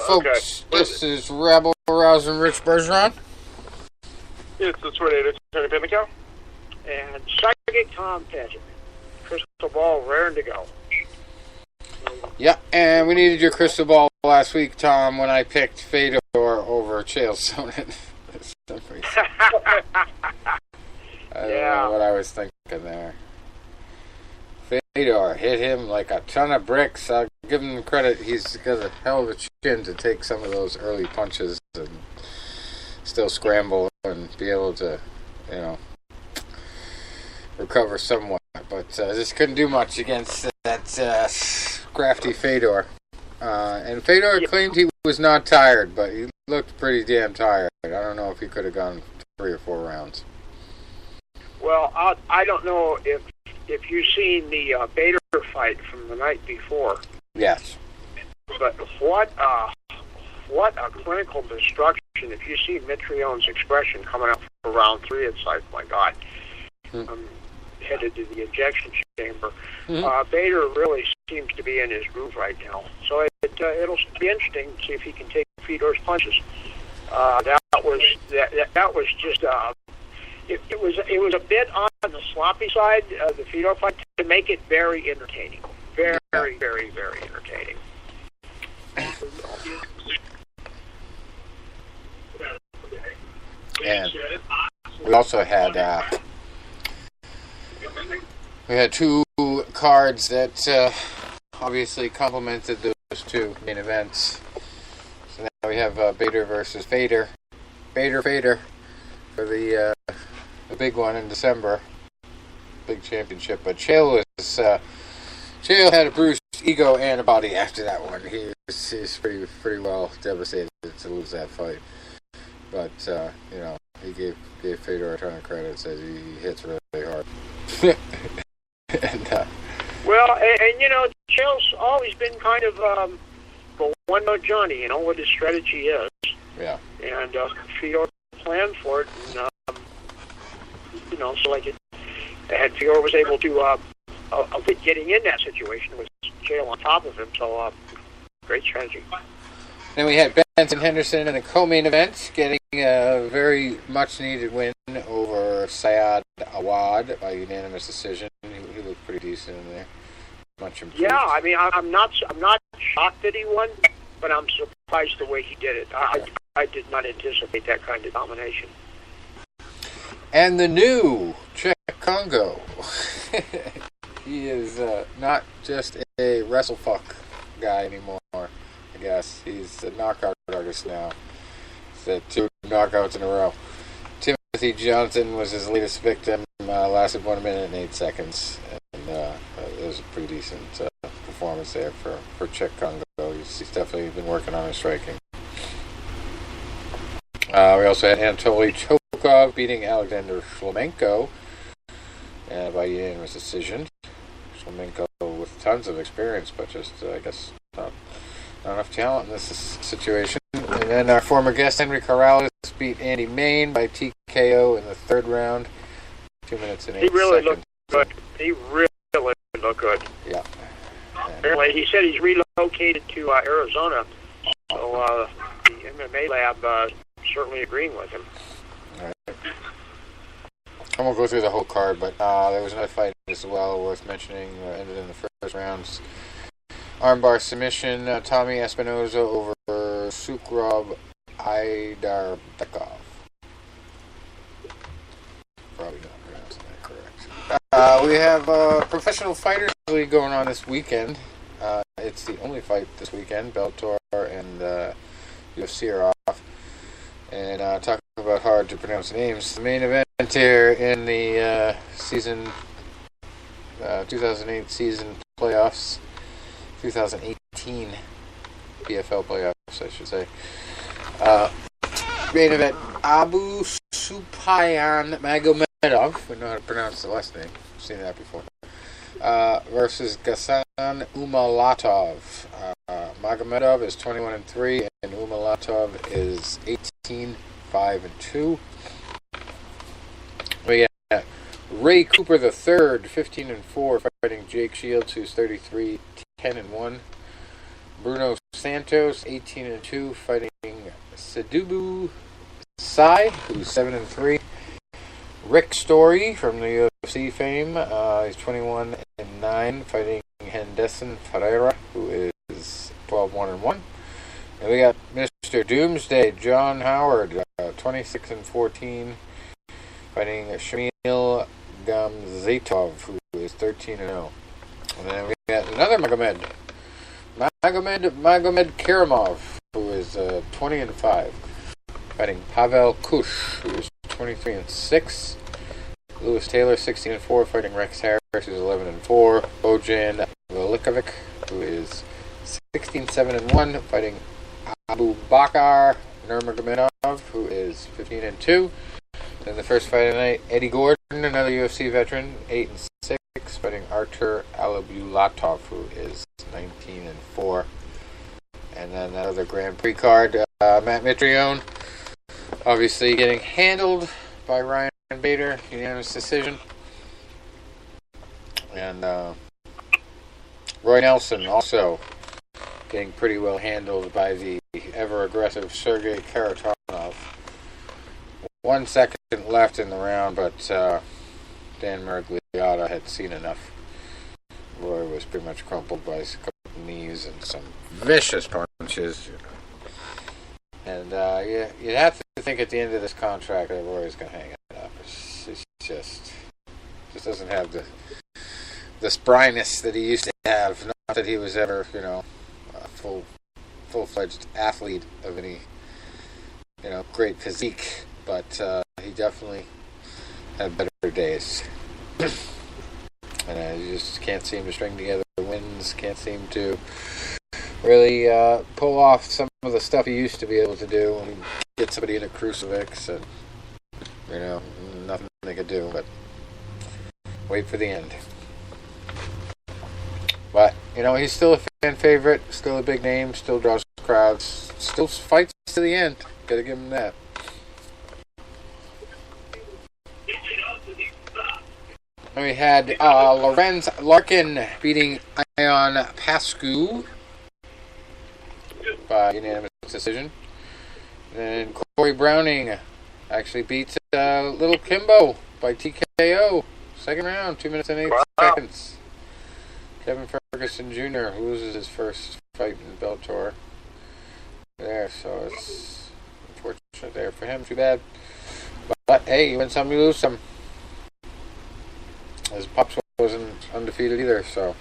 folks. This is Rebel Rousing Rich Bergeron. It's the Tornado, Tony Pimlico. And Psychic Tom Paget. Crystal ball raring to go. Yeah, and we needed your crystal ball last weck, Tom, when I picked Fedor over Chael Sonnen. I don't know what I was thinking there. Fedor hit him like a ton of bricks. I'll give him credit. He's got a hell of a chin to take some of those early punches and still scramble and be able to, recover somewhat. But just couldn't do much against that crafty Fedor. And Fedor claimed he was not tired, but he looked pretty damn tired. I don't know if he could have gone 3 or 4 rounds. Well, I don't know if you've seen the Bader fight from the night before. Yes. But what a clinical destruction. If you see Mitrione's expression coming up for round 3, it's like, my God, headed to the injection chamber. Bader really seems to be in his groove right now. So it'll be interesting to see if he can take Fedor's punches. That was just it was a bit on the sloppy side of the Fedor fight to make it very entertaining. Very, very, very, very entertaining. And we also had we had 2 cards that obviously complemented those 2 main events. So now we have Bader versus Fedor. Bader for the big one in December, big championship. But Chael had a bruised ego and a body after that one. He's pretty well devastated to lose that fight. But he gave Fedor a ton of credit. Said he hits really hard. And Chael's always been kind of a one-note Johnny. What his strategy is. Yeah. And Fedor planned for it, and and Fedor was able to getting in that situation with Chael on top of him. So great strategy. Then we had Benson Henderson in the co-main event, getting a very much-needed win over Syed Awad by unanimous decision. He looked pretty decent in there. Much improved. Yeah, I mean, I'm not shocked that he won, but I'm surprised the way he did it. I did not anticipate that kind of domination. And the new Czech Congo. He is not just a wrestlefuck guy anymore. I guess he's a knockout artist now. He's had 2 knockouts in a row. Timothy Johnson was his latest victim. Lasted 1 minute and 8 seconds, and it was a pretty decent performance there for Czech Congo. He's definitely been working on his striking. We also had Anatoly Chokov beating Alexander Shlemenko by unanimous decision. Shlemenko with tons of experience, but just I guess not enough talent in this situation. And then our former guest Henry Corrales beat Andy Main by TKO in the 3rd round. 2 minutes and 8 seconds. He really looked good. He really looked good. Yeah. Apparently, he said he's relocated to Arizona. So the MMA lab certainly agreeing with him. All right. I won't go through the whole card, but there was another fight as well worth mentioning. Ended in the first rounds. Armbar submission, Tommy Espinoza over Sukrov Aidarbekov. Probably not pronouncing that correct. We have Professional Fighters League going on this weekend. It's the only fight this weekend. Bellator and UFC are off. And talking about hard to pronounce names, the main event here in the 2008 season playoffs. 2018 PFL playoffs, I should say. Main event, Abu Supayan Magomedov, we know how to pronounce the last name, I've seen that before, versus Ghassan Umalatov. Magomedov is 21-3, and Umalatov is 18-5-2. We got Ray Cooper III, 15-4, fighting Jake Shields, who's 33-10-1. Bruno Santos, 18-2, fighting Sidubu Sai, who's 7-3. Rick Story from the UFC fame, he's 21-9, fighting Henderson Ferreira, who is 12-1-1. And we got Mr. Doomsday, John Howard, 26-14, fighting Shamil Gamzatov, who is 13-0. And then we got another Magomed Karamov, who is 20-5, fighting Pavel Kush, who is 23-6. Lewis Taylor, 16-4, fighting Rex Harris, who's 11-4. Bojan Velikovic, who is 16-7-1, fighting Abu Bakar Nurmagomedov, who is 15-2. Then the first fight of the night, Eddie Gordon, another UFC veteran, 8-6, fighting Artur Alabulatov, who is 19-4. And then another Grand Prix card, Matt Mitrione, obviously getting handled by Ryan Bader, unanimous decision. And Roy Nelson also getting pretty well handled by the ever-aggressive Sergey Karatanov. 1 second left in the round, but Dan Miragliotta had seen enough. Roy was pretty much crumpled by a couple knees and some vicious punches. And you'd have to think at the end of this contract that Roy's going to hang it up. It's just doesn't have the spryness that he used to have. Not that he was ever, a full-fledged athlete of any, great physique, but he definitely had better days. And you just can't seem to string together wins, can't seem to really pull off some of the stuff he used to be able to do when he get somebody in a crucifix and, nothing they could do but wait for the end. But, he's still a fan favorite, still a big name, still draws crowds, still fights to the end. Gotta give him that. And we had Lorenz Larkin beating Ion Pascu by unanimous decision. And Corey Browning actually beats Little Kimbo by TKO. Second round, 2 minutes and 8 seconds. Kevin Ferguson Jr. loses his first fight in Bellator. There, so it's unfortunate there for him. Too bad. But hey, you win some, you lose some. His Pops wasn't undefeated either, so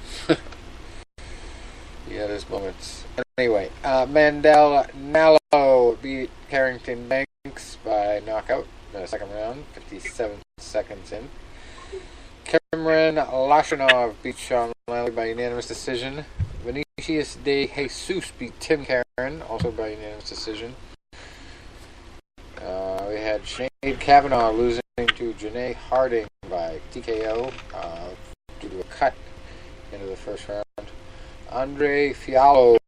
he had his moments. Anyway, Mandel Nallo beat Carrington Banks by knockout in the second round, 57 seconds in. Cameron Lashanov beat Sean Lally by unanimous decision. Vinicius de Jesus beat Tim Karen, also by unanimous decision. We had Sinead Kavanaugh losing to Janae Harding by TKO due to a cut into the first round. Andre Fiallo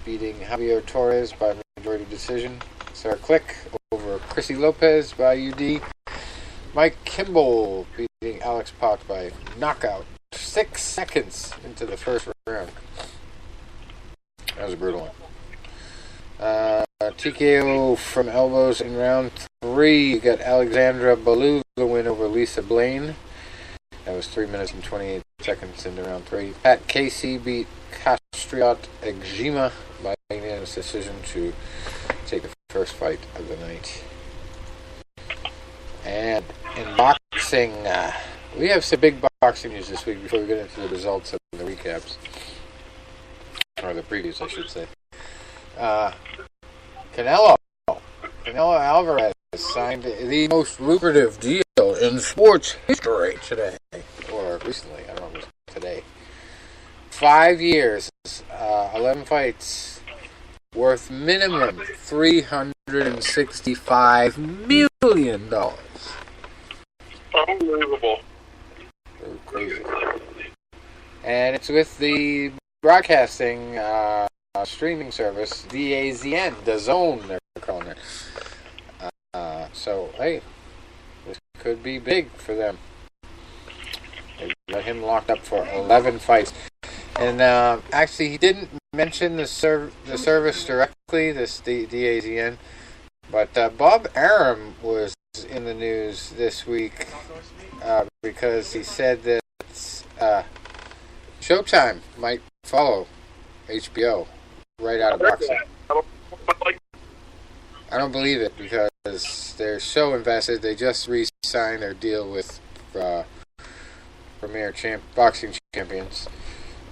beating Javier Torres by majority decision. Sarah Click over Chrissy Lopez by UD. Mike Kimball beating Alex Pot by knockout 6 seconds into the first round. That was a brutal one. TKO from elbows in round 3. You got Alexandra Ballou the win over Lisa Blaine. That was 3 minutes and 28 seconds into round 3. Pat Casey beat Castriot Eczema by unanimous decision to take the first fight of the night. And in boxing, we have some big boxing news this week before we get into the results and the recaps. Or the previews, I should say. Canelo Alvarez signed the most lucrative deal in sports history today. Or recently, I don't know if it was today. 5 years, 11 fights, worth minimum $365 million. Unbelievable. Crazy. And it's with the broadcasting streaming service, DAZN, DAZN, they're calling it. So, hey, this could be big for them. They got him locked up for 11 fights. And actually, he didn't mention the service directly, the DAZN, but Bob Arum was in the news this week because he said that Showtime might follow HBO right out of boxing. I don't believe it because they're so invested. They just re-signed their deal with Premier Boxing Champions.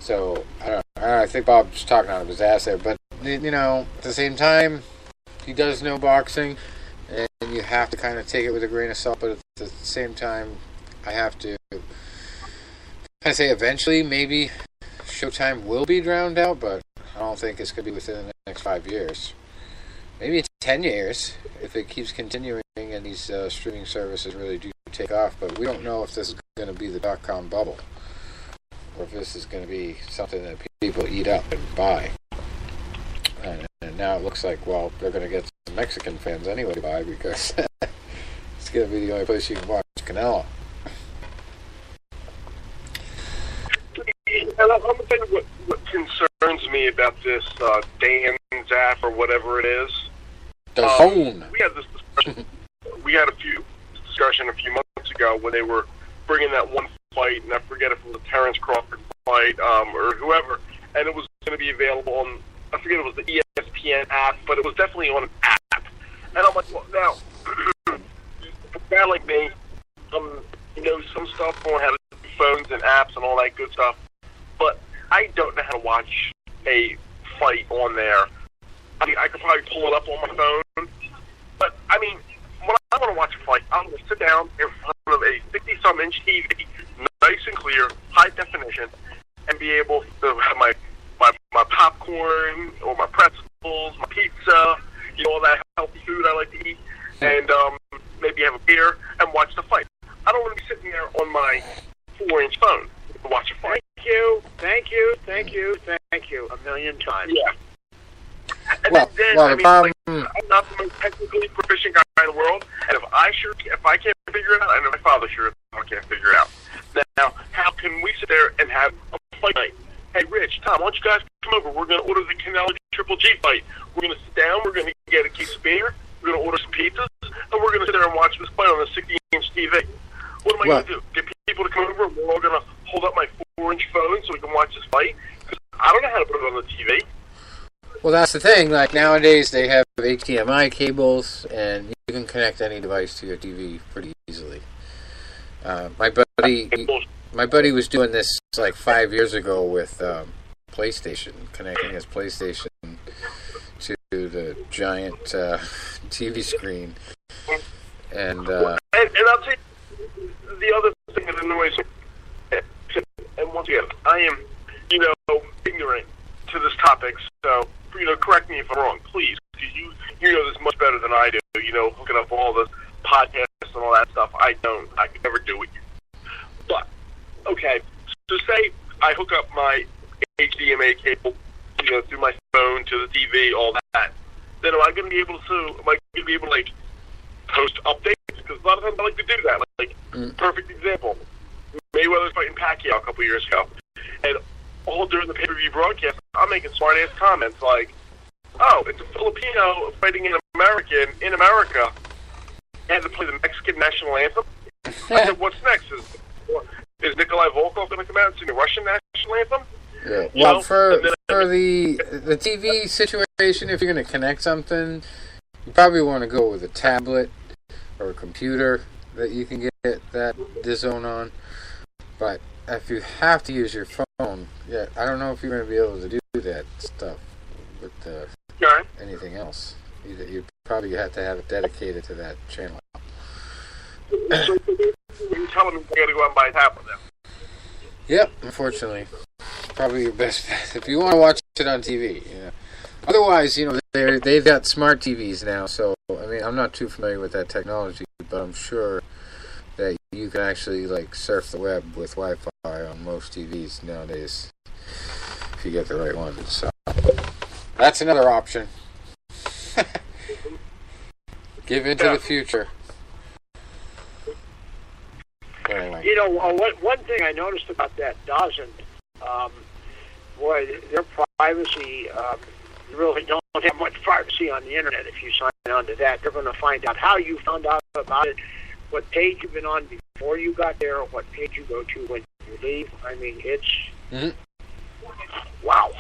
So I don't know. I think Bob's talking out of his ass there, but you know, at the same time, he does know boxing, and you have to kind of take it with a grain of salt. But at the same time, I have to kind of say eventually, maybe Showtime will be drowned out, but I don't think it's going to be within the next 5 years. Maybe it's 10 years if it keeps continuing and these streaming services really do take off. But we don't know if this is going to be the .com bubble or if this is going to be something that people eat up and buy. And now it looks like, well, they're going to get some Mexican fans anyway to buy because it's going to be the only place you can watch Canelo. And I'm going to tell you what concerns me about this Dan's app or whatever it is. The phone. We had this discussion. We had a discussion a few months ago when they were bringing that one fight, and I forget if it was the Terrence Crawford fight or whoever, and it was going to be available on, I forget if it was the ESPN app, but it was definitely on an app. And I'm like, well, now, a guy like me, you know, some stuff on how to do phones and apps and all that good stuff, but I don't know how to watch a fight on there. I mean, I could probably pull it up on my phone, but, I mean, when I want to watch a fight, I'm going to sit down in front of a 60-some-inch TV, nice and clear, high definition, and be able to have my popcorn or my pretzels, my pizza, you know, all that healthy food I like to eat, and maybe have a beer and watch the fight. I don't want to be sitting there on my 4-inch phone to watch a fight. Thank you, a million times. Yeah. And Well, I mean, like, I'm not the most technically proficient guy in the world, and if I can't figure it out, I know my father sure can't figure it out. Now, how can we sit there and have a fight night? Hey, Rich, Tom, why don't you guys come over? We're going to order the Canelo Triple G fight. We're going to sit down, we're going to get a case of beer, we're going to order some pizzas, and we're going to sit there and watch this fight on a 60-inch TV. What am I going to do? Get people to come over, and we're all going to hold up my 4-inch phone so we can watch this fight? Because I don't know how to put it on the TV. Well, that's the thing. Like nowadays, they have HDMI cables, and you can connect any device to your TV pretty easily. My buddy was doing this like 5 years ago with PlayStation, connecting his PlayStation to the giant TV screen, and I'll tell you the other thing that annoys me. And once again, I am, you know, ignorant to this topic, so, you know, correct me if I'm wrong, please, because you know this much better than I do, you know, hooking up all the podcasts and all that stuff. I could never do it. But, okay, so say I hook up my HDMI cable, you know, through my phone to the TV, all that, then am I going to be able to, like, post updates? Because a lot of times I like to do that. Like, perfect example, Mayweather's fighting Pacquiao a couple years ago, and all during the pay-per-view broadcast, I'm making smart-ass comments like, oh, it's a Filipino fighting an American in America, and to play the Mexican national anthem? I said, what's next? Is Nikolai Volkov going to come out and sing the Russian national anthem? Yeah. Well, for the TV situation, if you're going to connect something, you probably want to go with a tablet or a computer that you can get that DAZN on. But if you have to use your phone, yeah, I don't know if you're going to be able to do that stuff with anything else. You probably have to have it dedicated to that channel. So you're telling me I got to go out and buy a tablet now? Yep, unfortunately. Probably your best bet if you want to watch it on TV. You know. Otherwise, you know, they've got smart TVs now, so, I mean, I'm not too familiar with that technology, but I'm sure that you can actually, like, surf the web with Wi-Fi on most TVs nowadays if you get the right one. So that's another option. Give into the future. Anyway. You know, one thing I noticed about that DAZN, boy, their privacy, you really don't have much privacy on the internet if you sign on to that. They're going to find out how you found out about it, what page you've been on before you got there, what page you go to when you leave. I mean, it's wow.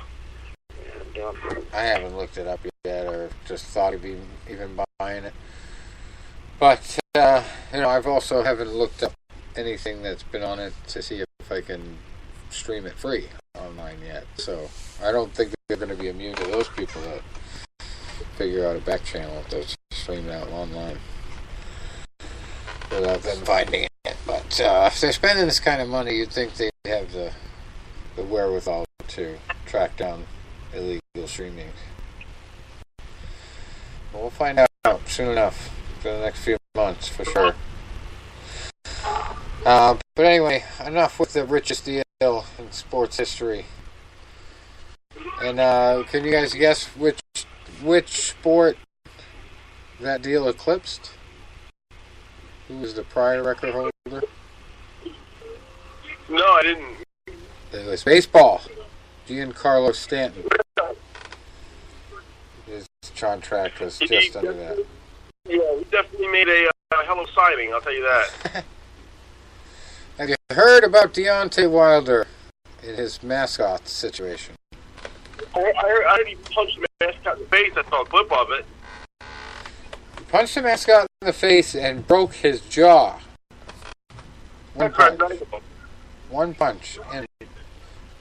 And I haven't looked it up yet, or just thought of even buying it. But I've also haven't looked up anything that's been on it to see if I can stream it free online yet. So I don't think they're going to be immune to those people that figure out a back channel if they're streaming out online without them finding it. But if they're spending this kind of money, you'd think they'd have the wherewithal to track down illegal streaming. Well, we'll find out soon enough, for the next few months for sure. But anyway, enough with the richest deal in sports history. And can you guys guess which sport that deal eclipsed? Who was the prior record holder? No, I didn't. It was baseball. Giancarlo Stanton. His contract was just under that. Yeah, we definitely made a hell of a signing, I'll tell you that. Have you heard about Deontay Wilder in his mascot situation? I heard he punched the mascot in the face. I saw a clip of it. He punched the mascot in the face and broke his jaw. One punch. And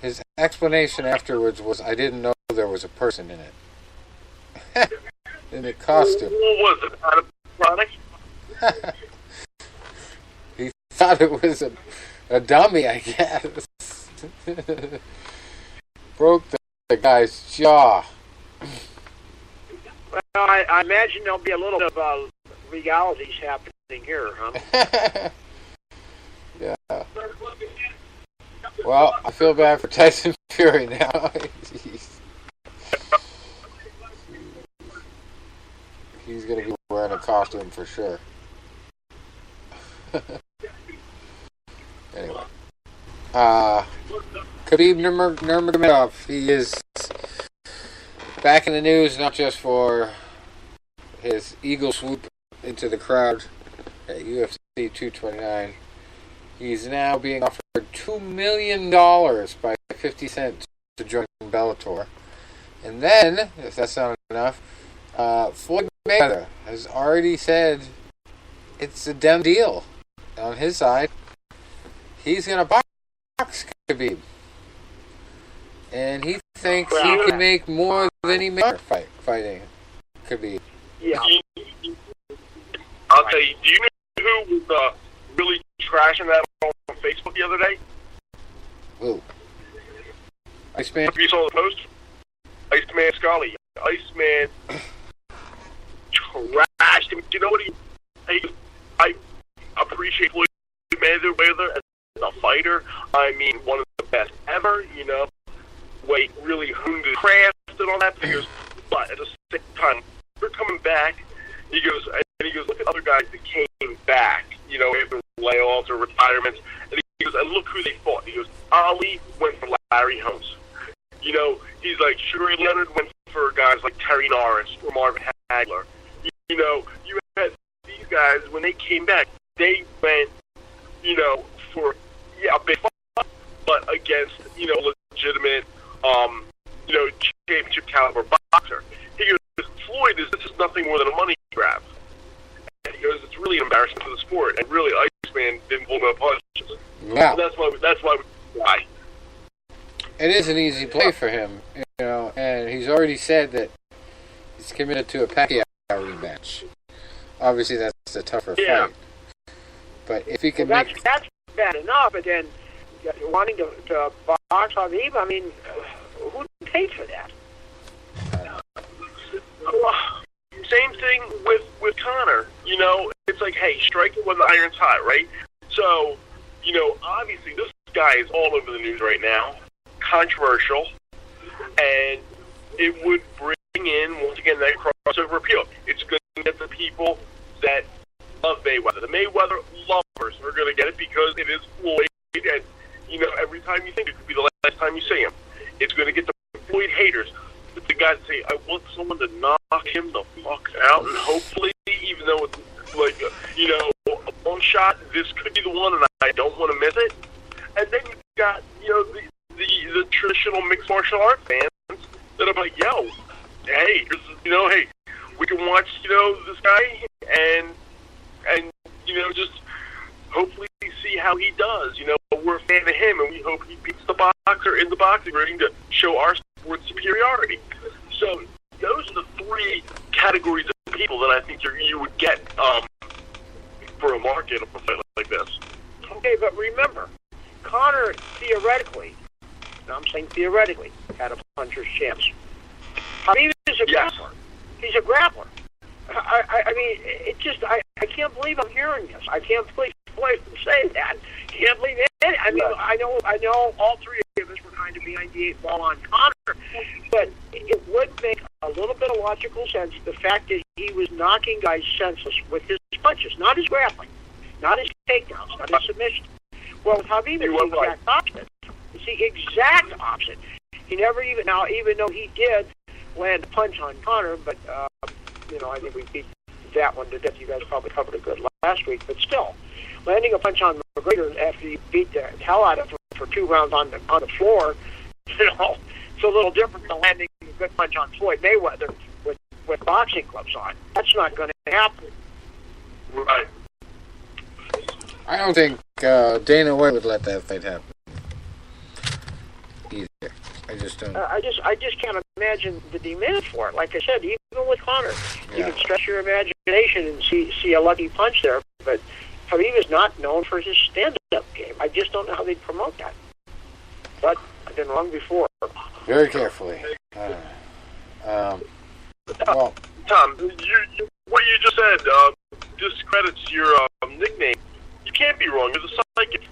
his explanation afterwards was, I didn't know there was a person in it. In the costume. What was it? Out of product? He thought it was a dummy, I guess. Broke the guy's jaw. well, I imagine there'll be a little bit of legalities happening here, huh? Yeah. Well, I feel bad for Tyson Fury now. He's going to be wearing a costume for sure. Anyway. Khabib Nurmagomedov, he is back in the news, not just for his eagle swoop into the crowd at UFC 229. He's now being offered $2 million by 50 Cent to join Bellator. And then, if that's not enough, Floyd Mayweather has already said it's a done deal on his side. He's going to box Khabib. And he thinks he can make more than he made fighting Khabib. Yeah. I'll tell you, do you know who was really trashing that on Facebook the other day? Who? Iceman? You saw the post? Iceman Scully. Iceman trashed him. You know what I appreciate Floyd Mayweather as a fighter. I mean, one of the best ever, you know. Wait, really honed his craft and all that. But at the same time, we're coming back. He goes, look at other guys that came back, you know, after layoffs or retirements. And he goes, and look who they fought. He goes, Ali went for Larry Holmes. You know, he's like, Sugar Leonard went for guys like Terry Norris or Marvin Hagler. You know, you had these guys, when they came back, they went, you know, for, a big fight, but against, you know, legitimate, you know, championship caliber boxer. He goes, Floyd this is nothing more than a money grab. And he goes, it's really an embarrassment for the sport. And really, Iceman didn't pull no punches. Yeah. So that's why we why. It is an easy play for him, you know, and he's already said that he's committed to a Pacquiao rematch. Obviously, that's a tougher fight. But if he can that's bad enough, but then wanting to box Khabib, I mean, who paid for that? Same thing with Conor. You know, it's like, hey, strike it when the iron's hot, right? So, you know, obviously this guy is all over the news right now, controversial, and it would bring in, once again, that crossover appeal. It's going to get the people that love Mayweather. The Mayweather lovers are going to get it because it is Floyd, and, you know, every time you think it could be the last time you see him. It's going to work out, and hopefully, even though it's like, a long shot, this could be the one, and I don't want to miss it. And then you've got, the traditional mixed martial art fans that are like, yo, hey, hey, we can watch, this guy and just hopefully see how he does. We're a fan of him, and we hope he beats the boxer in the boxing ring to show our sport superiority. So those are the three categories of people that I think you would get for a market of a fight like this. Okay, but remember, Conor theoretically, and I'm saying theoretically, had a puncher's chance. Khabib is a grappler. He's a grappler. I mean, it just, I can't believe I'm hearing this. I can't believe I'm saying that. Can't believe it. I mean, I know all three of us were kind of behind the 8 ball on Conor, but it would make a little bit of logical sense, the fact that he was knocking guys senseless with his punches, not his grappling, not his takedowns, not his submissions. Well, with Khabib, it's the exact opposite. It's the exact opposite. He never even though he did land a punch on Conor, but, I think we beat that one to death. You guys probably covered it good last week, but still, landing a punch on McGregor after you beat the hell out of him for 2 rounds on the floor, it's a little different than landing a good punch on Floyd Mayweather with boxing gloves on. That's not going to happen. Right. I don't think Dana White would let that fight happen either. I just don't. I just can't imagine the demand for it. Like I said, even with Conor, you can stretch your imagination and see a lucky punch there. But Khabib is not known for his stand-up game. I just don't know how they'd promote that. But I've been wrong before. Very carefully. Well, Tom, what you just said discredits your nickname. You can't be wrong. You're the psychic.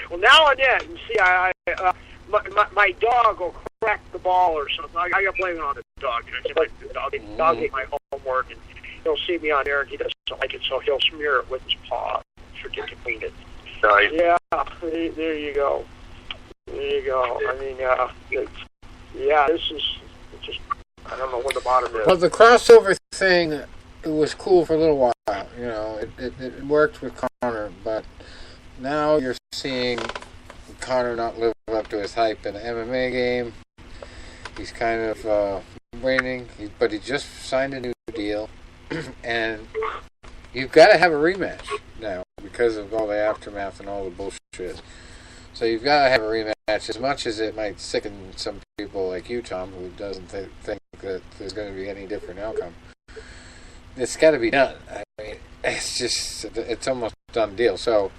Well, now and then, see, my dog will crack the ball or something. I got to blame it on the dog. The dog ate my homework, and he'll see me on air, and he doesn't like it, so he'll smear it with his paw. Forget to clean it. Nice. Yeah, there you go. There you go. I mean, this is just, I don't know where the bottom is. Well, the crossover thing, it was cool for a little while. It worked with Conor, but now you're seeing Conor not live up to his hype in the MMA game. He's kind of waning, but he just signed a new deal, and you've got to have a rematch now because of all the aftermath and all the bullshit. So you've got to have a rematch, as much as it might sicken some people like you, Tom, who doesn't think that there's going to be any different outcome. It's got to be done. I mean, it's almost a done deal. So,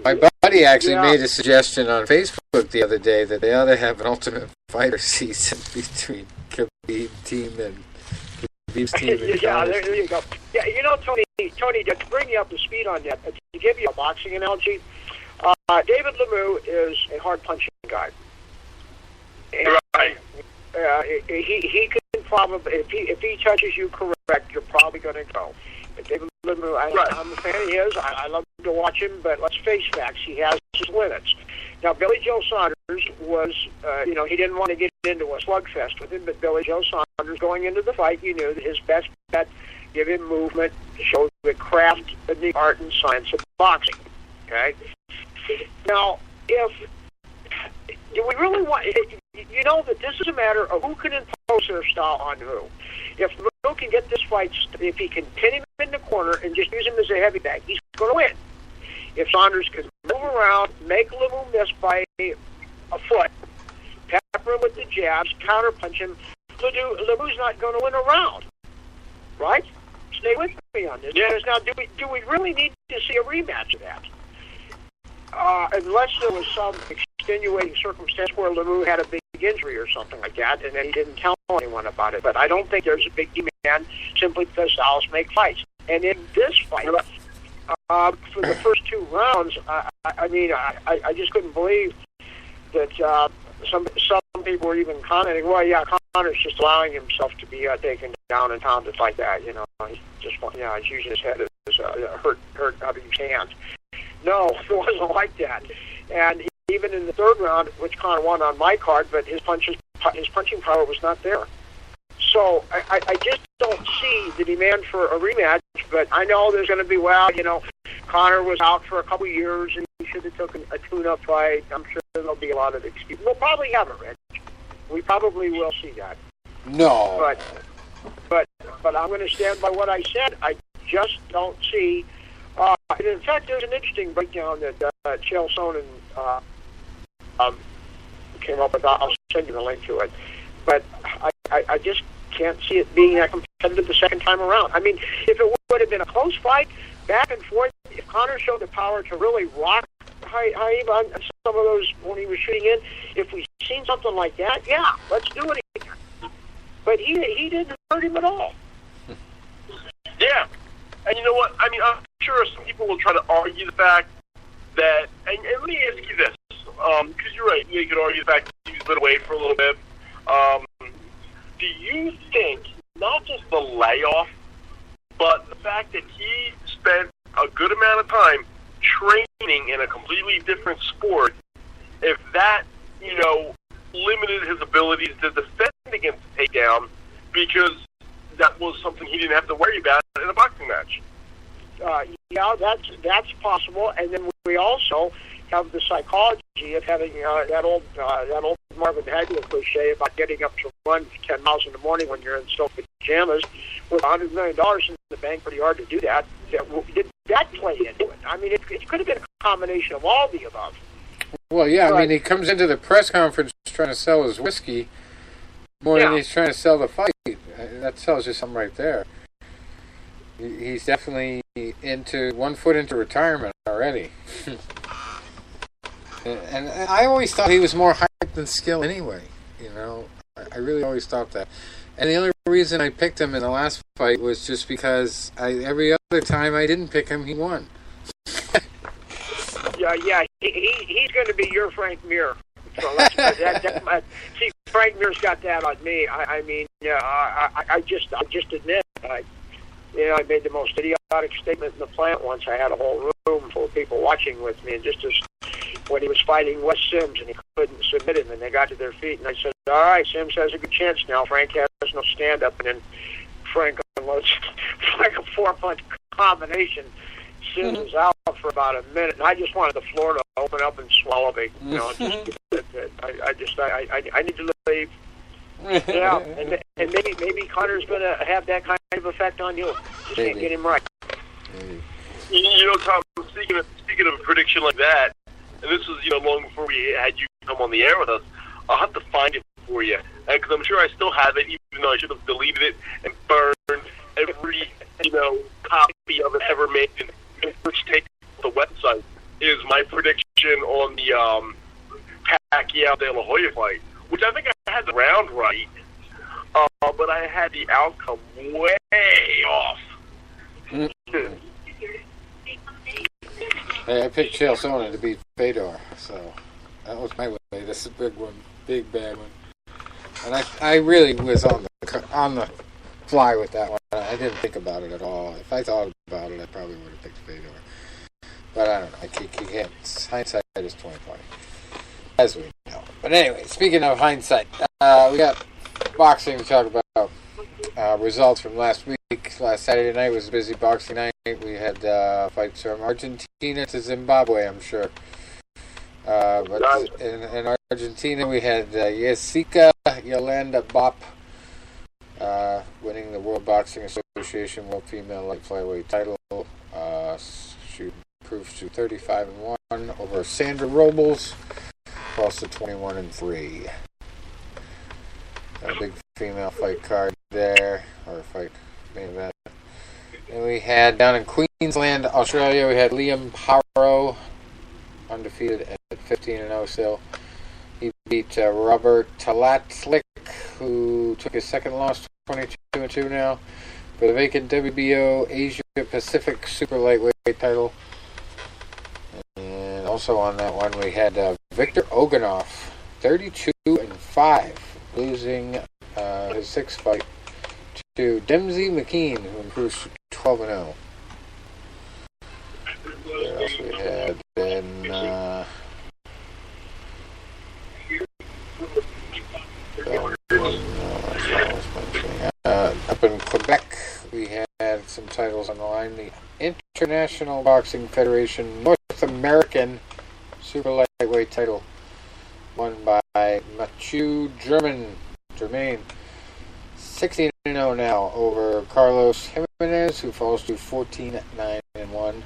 my buddy actually made a suggestion on Facebook the other day that they ought to have an Ultimate Fighter season between Khabib's team and Khabib's team. There you go. Yeah, Tony, to bring you up to speed on that, to give you a boxing analogy, David Lemieux is a hard punching guy. And, right. He can probably, if he touches you correct, you're probably going to go. But David Lemieux, I'm a fan of his. I love to watch him, but let's face facts. He has his limits. Now, Billy Joe Saunders was, he didn't want to get into a slugfest with him, but Billy Joe Saunders, going into the fight, you knew that his best bet, give him movement, show the craft and the art and science of boxing. Okay? Now, do we really want... You know that this is a matter of who can impose their style on who. If Lemieux can get this fight, if he can pin him in the corner and just use him as a heavy bag, he's going to win. If Saunders can move around, make Lemieux miss by a foot, pepper him with the jabs, counterpunch him, Lemieux's not going to win a round. Right? Stay with me on this. Yes. Now, do we really need to see a rematch of that? Unless there was some extenuating circumstance where Lemieux had a big injury or something like that, and then he didn't tell anyone about it. But I don't think there's a big demand simply because styles make fights. And in this fight, for the first 2 rounds, I just couldn't believe that some people were even commenting, well, yeah, Conor's just allowing himself to be taken down and pounded like that. He's just, he's using his head as hurt Khabib's hand. No, it wasn't like that. And even in the 3rd round, which Conor won on my card, but his punching power was not there. So I just don't see the demand for a rematch, but I know there's going to be, Conor was out for a couple of years and he should have taken a tune-up fight. I'm sure there'll be a lot of excuses. We'll probably have it, Rich. We probably will see that. No. But I'm going to stand by what I said. I just don't see. And in fact, there's an interesting breakdown that Chael Sonnen came up with. I'll send you the link to it. But I just can't see it being that competitive the second time around. I mean, if it would have been a close fight, back and forth, if Conor showed the power to really rock Khabib on some of those when he was shooting in, if we've seen something like that, yeah, let's do it again. But he didn't hurt him at all. Yeah. And you know what? I mean, I'm sure some people will try to argue the fact that, and let me ask you this, because you're right, you could argue the fact that he's been away for a little bit. Do you think, not just the layoff, but the fact that he spent a good amount of time training in a completely different sport, if that, limited his abilities to defend against the takedown, because that was something he didn't have to worry about in a boxing match? Yeah, that's possible. And then we also have the psychology of having that old Marvin Hagler cliche about getting up to run 10 miles in the morning when you're in silk pajamas with $100 million in the bank. Pretty hard to do that. Did that play into it? I mean, it could have been a combination of all the above. Well, yeah, I mean, he comes into the press conference trying to sell his whiskey more than he's trying to sell the fight. That tells you something right there. He's definitely one foot into retirement already. And I always thought he was more hype than skill anyway. I really always thought that. And the only reason I picked him in the last fight was just because every other time I didn't pick him, he won. Yeah, he's going to be your Frank Mir. So see, Frank Mir's got that on me. I just admit, I made the most idiotic statement in the plant once. I had a whole room full of people watching with me, and just as when he was fighting Wes Sims and he couldn't submit him, and they got to their feet, and I said, "All right, Sims has a good chance now. Frank has no stand-up," and then Frank unloads like a 4-punch combination. Sims was out for about a minute, and I just wanted the floor to open up and swallow me. I need to leave. Yeah, and maybe Conor's going to have that kind of effect on you. Just can't get him right. Tom, speaking of a prediction like that, and this was long before we had you come on the air with us, I'll have to find it for you, because I'm sure I still have it, even though I should have deleted it and burned every copy of it ever made. And first take the website is my prediction on the Pacquiao De La Hoya fight, which I think I had the round right, but I had the outcome way off. Hey, I picked Chael Sonnen to beat Fedor, so that was my way. This is a big one, big bad one, and I really was on the fly with that one. I didn't think about it at all. If I thought about it, I probably would have picked Fedor. But I don't know. You can't. Hindsight is 20/20, as we know. But anyway, speaking of hindsight, we got boxing to talk about. Results from last week. Last Saturday night was a busy boxing night. We had fights from Argentina to Zimbabwe, I'm sure. But in Argentina, we had Jessica Yolanda Bop winning the World Boxing Association World Female Light Flyweight title. She improves to 35-1 over Sandra Robles, also 21-3. A big female fight card there, or fight main event. And we had down in Queensland, Australia, we had Liam Paro, undefeated at 15-0 still. He beat Robert Talatlik, who took his second loss, 22-2 now, for the vacant WBO Asia Pacific Super Lightweight title. And also on that one, we had Victor Oganov, 32-5, losing his sixth fight to Dempsey McKean, who improves to 12-0. What else we had? Then we had some titles on the line. The International Boxing Federation North American Super Lightweight title won by Mathieu Germain, 16-0 now over Carlos Jimenez, who falls to 14-9-1.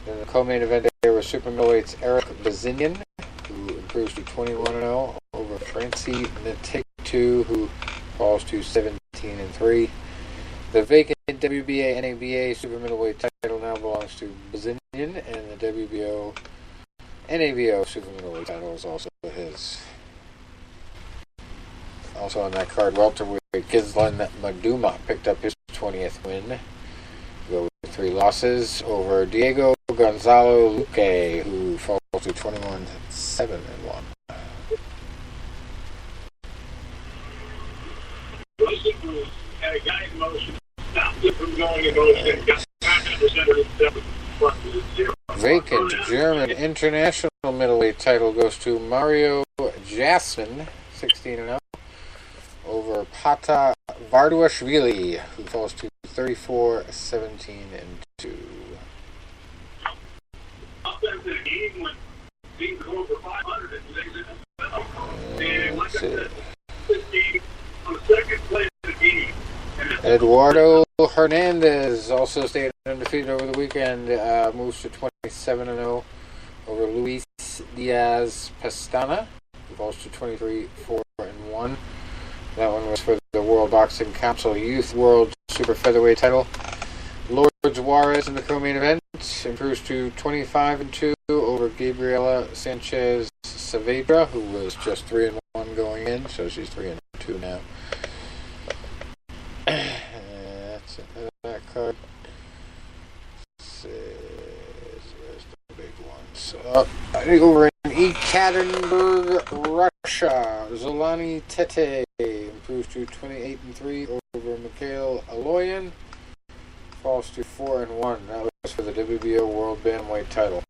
In the co-main event, there were super middleweights Eric Bazinian, who improves to 21-0 over Francie Ntiktu, who falls to 17-3. The vacant WBA NABA super middleweight title now belongs to Bazinian, and the WBO NABO super middleweight title is also his. Also on that card, welterweight Gislan Maduma picked up his 20th win. Go with 3 losses over Diego Gonzalo Luque, who falls to 21-7-1. Vacant German international middleweight title goes to Mario Jasmin, 16-0, over Pata Varduashvili, who falls to 34-17-2. Let's see. Eduardo Hernandez also stayed undefeated over the weekend, moves to 27-0 over Luis Diaz Pestana, who falls to 23-4-1. That one was for the World Boxing Council Youth World Super Featherweight title. Lourdes Juarez in the co-main event improves to 25-2 over Gabriela Sanchez Saavedra, who was just 3-1 going in, so she's 3-2 now. That's it. That card. Where's the big ones? I think over in Ekaterinburg, Russia, Zolani Tete improves to 28-3 over Mikhail Aloyan. Falls to 4-1. That was for the WBO World Bantamweight title.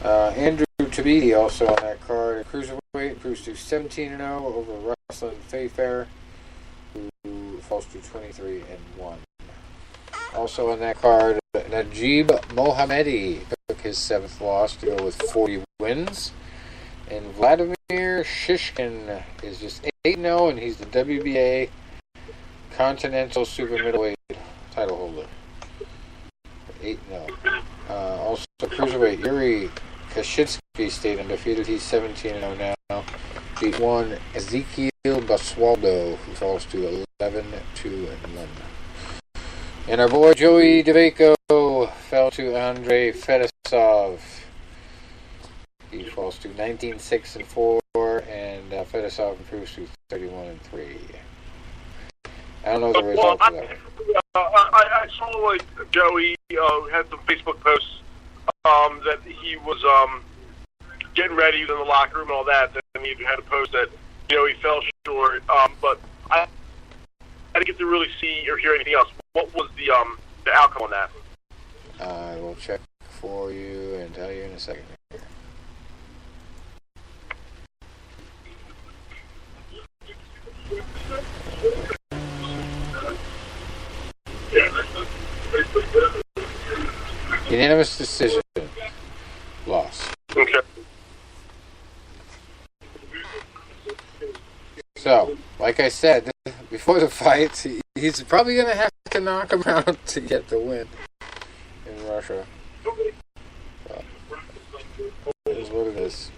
Andrew Tabiti also on that card. Cruiserweight improves to 17-0 over Ruslan Fairfair, who falls to 23-1. Also on that card, Najib Mohammedi took his 7th loss to go with 40 wins. And Vladimir Shishkin is just 8-0, and he's the WBA Continental Super Middleweight title holder. 8-0. Also, Cruiserweight Yuri Kashinsky stayed undefeated. He's 17-0 now. Beat one Ezekiel Basualdo, who falls to 11-2-1. And our boy Joey DeVaco fell to Andrei Fedosov. He falls to 19-6-4, and Fedosov improves to 31-3. I don't know the result of that. I saw like Joey had some Facebook posts that he was getting ready, he was in the locker room and all that. Then he had a post that he fell short. But I didn't get to really see or hear anything else. What was the outcome on that? I will check for you and tell you in a second. Unanimous decision. Loss. Okay. So, like I said, before the fight, he's probably going to have to knock him out to get the win in Russia. So, it is what it is.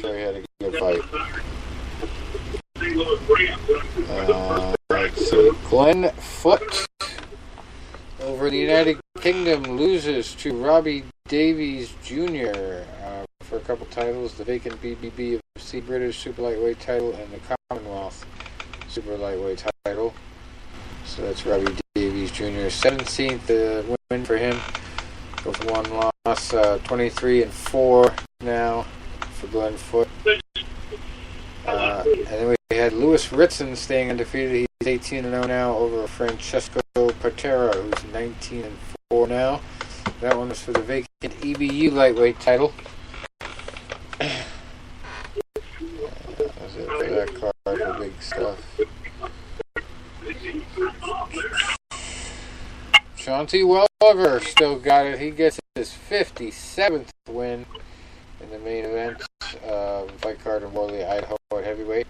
So he had a good fight. Let's see. Glenn Foote over the United Kingdom loses to Robbie Davies Jr. For a couple titles, the vacant BBBC British Super Lightweight title and the Commonwealth Super Lightweight title. So that's Robbie Davies Jr. 17th win for him with one loss. 23-4 now for Glenn Foote. And then we had Lewis Ritson staying undefeated. He's 18-0 now over Francesco Patera, who's 19-4 now. That one was for the vacant EBU lightweight title. That was it for that card, the big stuff. Chauncey Welliver still got it. He gets his 57th win in the main event. Fight card in Worley, Idaho at heavyweight.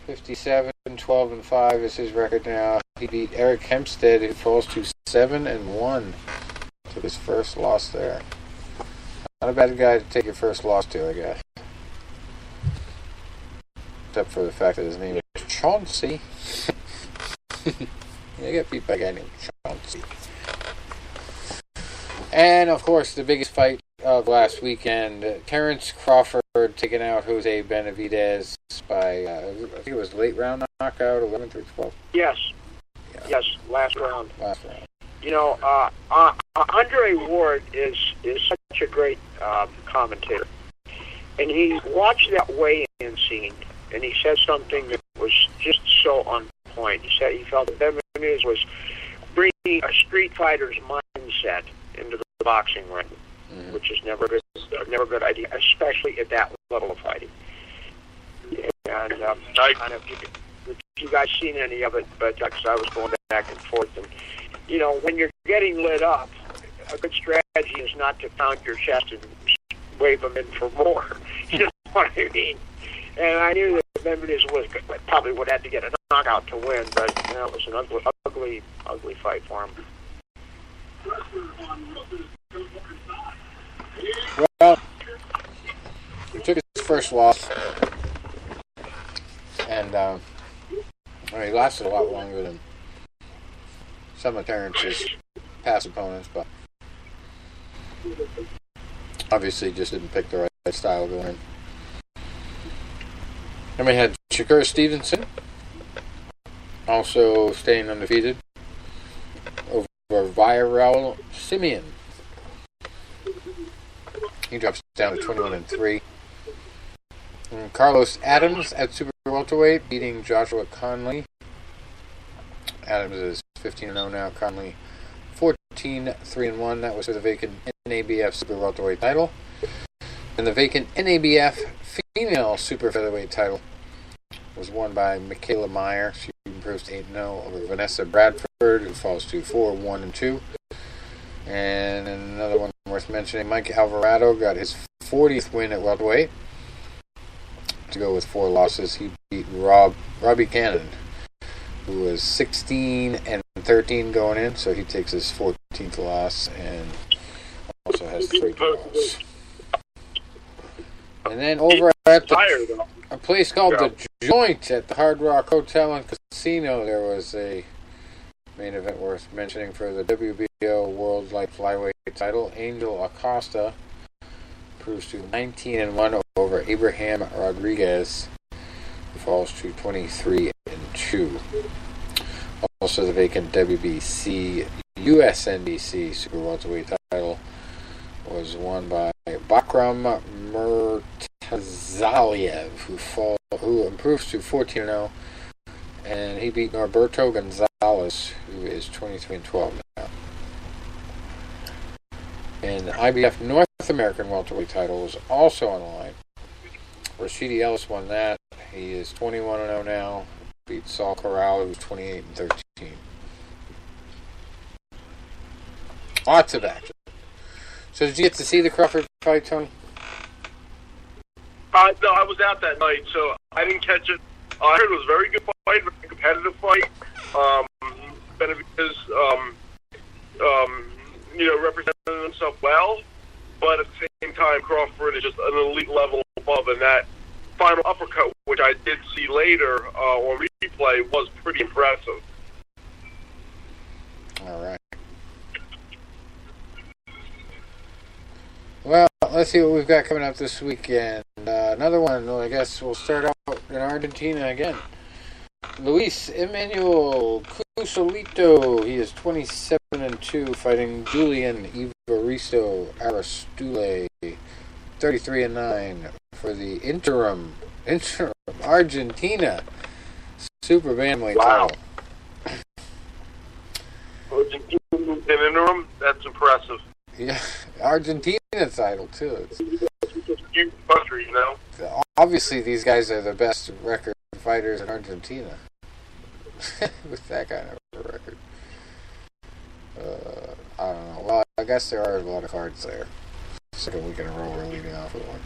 57, 12-5 is his record now. He beat Eric Hempstead, who falls to 7-1. Took his first loss there. Not a bad guy to take your first loss to, I guess. Except for the fact that his name is Chauncey. I got beat by a guy named Chauncey. And, of course, the biggest fight of last weekend, Terrence Crawford taking out Jose Benavidez by, I think it was late round knockout, 11-12. Yes. Yeah. Yes, last round. Last round. You know, Andre Ward is such a great commentator. And he watched that weigh-in scene, and he said something that was just so on point. He said he felt that Benavidez was bringing a street fighter's mindset into the boxing ring, which is never a good idea, especially at that level of fighting. And if you guys seen any of it, but because I was going back and forth, and you know, when you're getting lit up, a good strategy is not to pound your chest and wave them in for more. You know what I mean? And I knew that Benavidez probably would have to get a knockout to win, but you know, it was an ugly fight for him. Well, he took his first loss, and he lasted a lot longer than some of Terrence's past opponents, but obviously just didn't pick the right style going in. Then we had Shakur Stevenson, also staying undefeated, over Viral Simeon. He drops down to 21-3. And Carlos Adams at super welterweight, beating Joshua Conley. Adams is 15-0 now. Conley 14-3-1. That was for the vacant NABF super welterweight title. And the vacant NABF female super featherweight title was won by Michaela Meyer. She improves to 8-0 over Vanessa Bradford, who falls to 4-1-2. And another one worth mentioning, Mike Alvarado got his 40th win at welterweight. To go with 4 losses, he beat Robbie Cannon, who was 16-13 going in, so he takes his 14th loss and also has 3 draws. And then over at a place called The Joint at the Hard Rock Hotel and Casino, there was a main event worth mentioning for the WBO World Light Flyweight title. Angel Acosta proves to 19-1 over Abraham Rodriguez, who falls to 23-2. Also, the vacant WBC USNBC Super Welterweight title was won by Bakram Murtazaliev, who improves to 14-0, and he beat Norberto Gonzalez, who is 23-12 now. And the IBF North American welterweight title was also on the line. Rashidi Ellis won that. He is 21-0 now. Beat Saul Corral, who's 28-13. Lots of action. So did you get to see the Crawford fight, Tony? No, I was out that night, so I didn't catch it. I heard it was a very good fight, very competitive fight. Benavidez, represented himself well, but at the same time, Crawford is just an elite level above, and that final uppercut, which I did see later on replay, was pretty impressive. All right. Well, let's see what we've got coming up this weekend. Another one, I guess we'll start out in Argentina again. Luis Emmanuel Cusolito, he is 27-2, fighting Julian Evaristo Aristule, 33-9 for the interim Argentina super bantamweight title. Argentina in interim, that's impressive. Yeah, Argentina title too. It's a huge country, you know. Obviously, these guys are the best record fighters in Argentina with that kind of record. I don't know. Well, I guess there are a lot of cards there. Second week in a row we're leading off with one.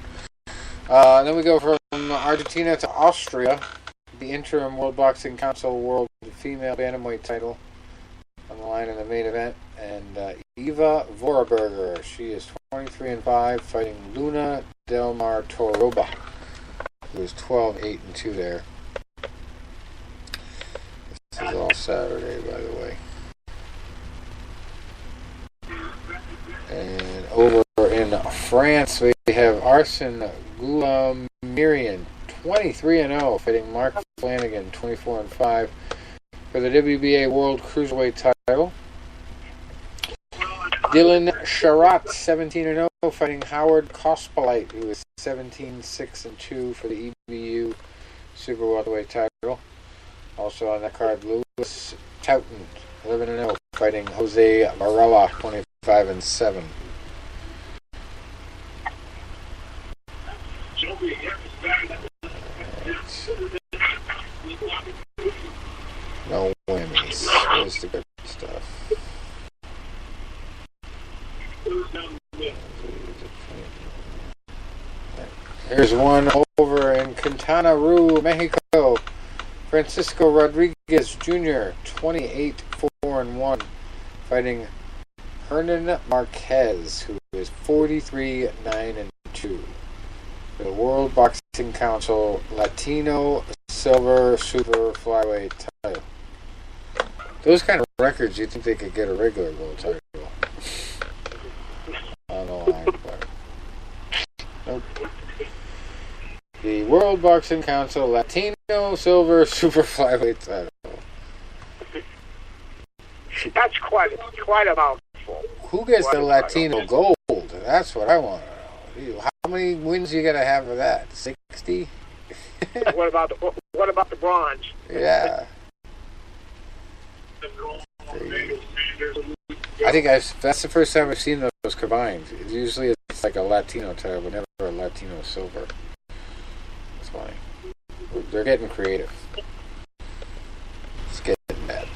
Then we go from Argentina to Austria. The interim World Boxing Council World Female Bantamweight title on the line in the main event. And Eva Voraberger, she is 23-5, fighting Luna Del Mar Toroba, who is 12-8-2 there. This is all Saturday, by the way. And over in France, we have Arsene Goulamirian, 23-0, fighting Mark Flanagan, 24-5, for the WBA World Cruiserweight title. Dylan Sharrat, 17-0, fighting Howard Kospelite, who is 17-6-2 for the EBU Super Welterweight title. Also on that card, Lewis Touton, 11-0, fighting Jose Varela, 25-7. No whammies. There's the good stuff. Here's one over in Quintana Roo, Mexico. Francisco Rodriguez Jr., 28-4-1, fighting Hernan Marquez, who is 43-9-2, for the World Boxing Council Latino Silver Super Flyweight title. Those kind of records, you'd think they could get a regular world title on the line, but nope. The World Boxing Council Latino Silver Super Flyweight title. That's quite a mouthful. Who gets the Latino gold? That's what I want to know. How many wins you gotta have for that? 60? What about the bronze? Yeah. I think that's the first time I've seen those combined. Usually it's like a Latino title, but never a Latino silver. That's funny. They're getting creative. It's getting bad.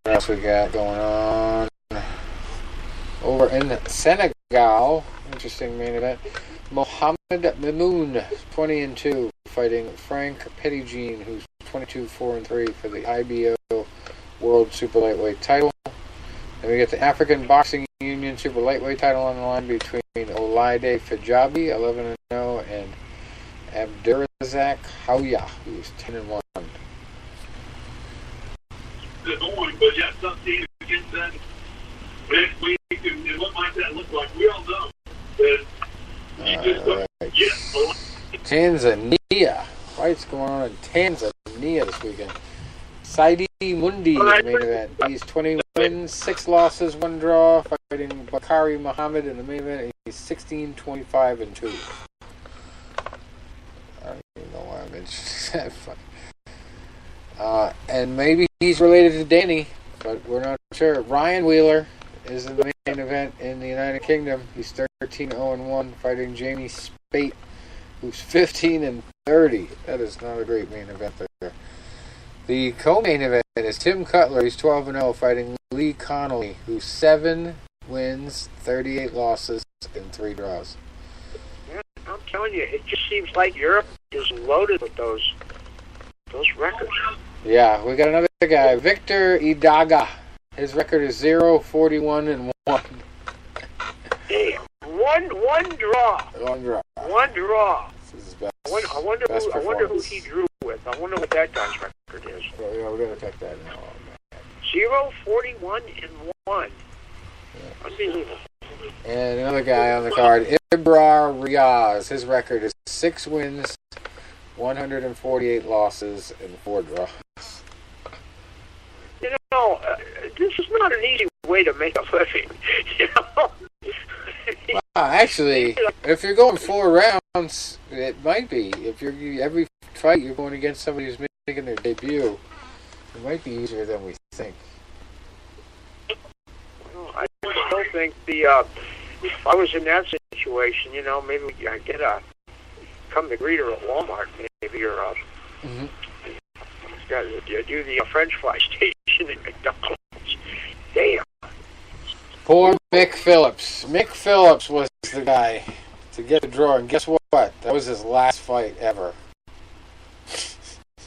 What else we got going on? Over in Senegal, interesting main event. Mohamed Mimoun, 20-2, fighting Frank Pettigene, who's 22-4-3 for the IBO World Super Lightweight title. And we get the African Boxing Union Super Lightweight title on the line between Olaide Fajabi, 11-0, and Abdurazak Houya, who's 10-1. But yet some teams against that next week, and what might that look like? We all know that you just don't get a lot. Tanzania. Fights going on in Tanzania this weekend. Saidi Mundi, the main event. He's 20 wins, 6 losses, 1 draw, fighting Bakari Muhammad in the main event. He's 16-25-2. I don't even know why I mentioned that. And maybe he's related to Danny, but we're not sure. Ryan Wheeler is in the main event in the United Kingdom. He's 13-0-1, fighting Jamie Spate, who's 15-30. That is not a great main event there. The co-main event is Tim Cutler. He's 12-0, fighting Lee Connolly, who's 7 wins, 38 losses, and 3 draws. Yeah, I'm telling you, it just seems like Europe is loaded with those records. Yeah, we got another guy, Victor Idaga. His record is 0-41-1. Damn, one draw. One draw. One draw. This is his best. I wonder who he drew with. I wonder what that guy's record is. Well, yeah, we're gonna check that now. 0-41-1. Yeah. Unbelievable. And another guy on the card, Ibrar Riaz. His record is 6 wins, 148 losses, and 4 draws. You know, this is not an easy way to make a living. You know. Actually, if you're going 4 rounds, it might be. If you're every fight you're going against somebody who's making their debut, it might be easier than we think. Well, I still think if I was in that situation, you know, maybe I'd get a come to greeter at Walmart, maybe, or You do the French fry station at McDonald's. Damn. Poor Mick Phillips. Mick Phillips was the guy to get the draw, and guess what? That was his last fight ever.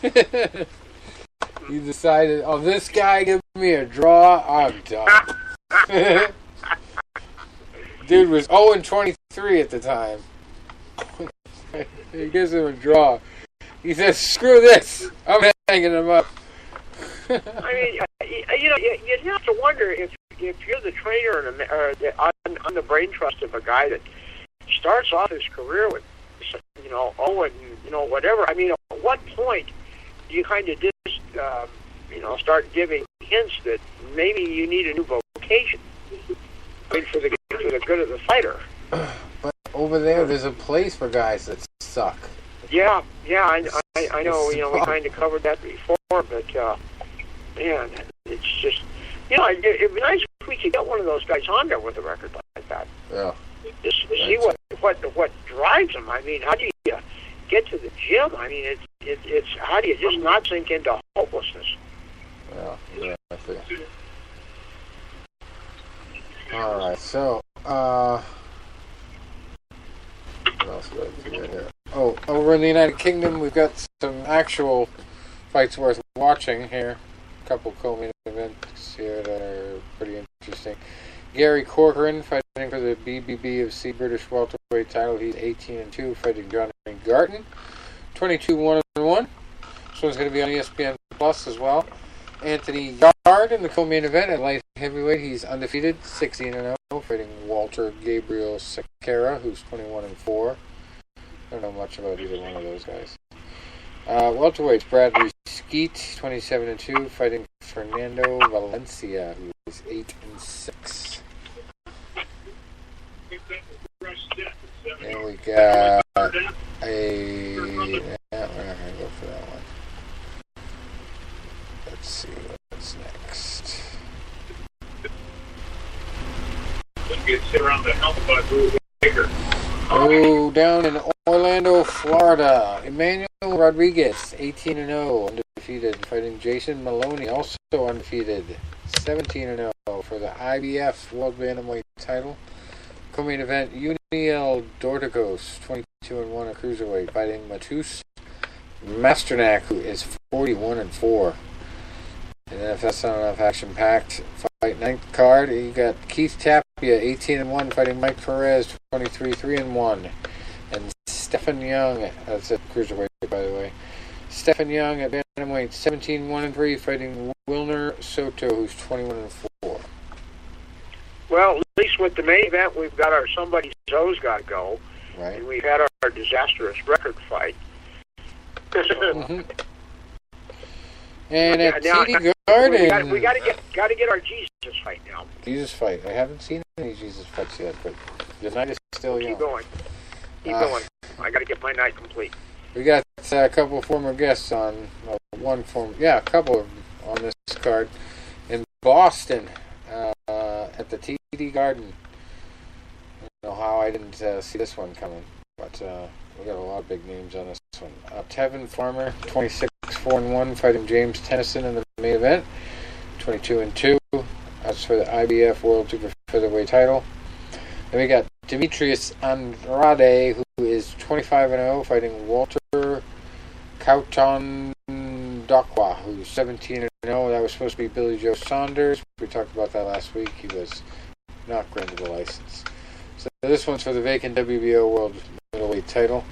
He decided, oh, this guy give me a draw, I'm done. Dude was 0-23 at the time. He gives him a draw. He says, screw this, I'm hanging him up. I mean, you'd have to wonder if you're the trainer on the brain trust of a guy that starts off his career with, whatever. I mean, at what point do you kind of just, start giving hints that maybe you need a new vocation? I mean, for the good of the fighter. But over there's a place for guys that suck. Yeah, I know. We kind of covered that before, but man, it's just, it'd be nice if we could get one of those guys on there with a record like that. Yeah. Just to see what drives them. I mean, how do you get to the gym? I mean, it's how do you just not sink into hopelessness? Yeah, I see. All right, so what else do I do here? Oh, over in the United Kingdom, we've got some actual fights worth watching here. A couple co-main events here that are pretty interesting. Gary Corcoran fighting for the BBB British welterweight title. He's 18-2, fighting Johnny Garton. 22-1-1. This one's going to be on ESPN Plus as well. Anthony Yard in the co-main event at light heavyweight. He's undefeated, 16-0, fighting Walter Gabriel Sequeira, who's 21-4. I don't know much about either one of those guys. Welterweights, Bradley Skeet, 27-2, fighting Fernando Valencia, who is 8-6. And we got we're not going to go for that one. Let's see what's next. Oh, down in Orlando, Florida, Emmanuel Rodriguez, 18-0, undefeated, fighting Jason Maloney, also undefeated, 17-0 for the IBF World Bantamweight title. Co-main event, Uniel Dorticos, 22-1 at cruiserweight, fighting Matus Masternak, who is 41-4. And then if that's not enough action-packed, fight ninth card, you got Keith Tapia, 18-1, fighting Mike Perez, 23-3-1. And Stephen Young, that's at cruiserweight, by the way. Stephen Young at bantamweight, 17-1-3, fighting Wilner Soto, who's 21-4. Well, at least with the main event, we've got our somebody's O's got to go. Right. And we've had our disastrous record fight. Mm-hmm. And at TD Garden, we got to get our Jesus fight now. Jesus fight. I haven't seen any Jesus fights yet, but the night is still young. Keep going. I got to get my night complete. We got a couple of former guests on, a couple on this card in Boston at the TD Garden. I don't know how I didn't see this one coming, but we got a lot of big names on this one. Tevin Farmer, 26-4-1, fighting James Tennyson in the main event, 22-2. That's for the IBF World Super Featherweight title. Then we got Demetrius Andrade, who is 25-0, fighting Walter Kauton Dokwa, who's 17-0. That was supposed to be Billy Joe Saunders. We talked about that last week. He was not granted a license. So this one's for the vacant WBO World Middleweight title.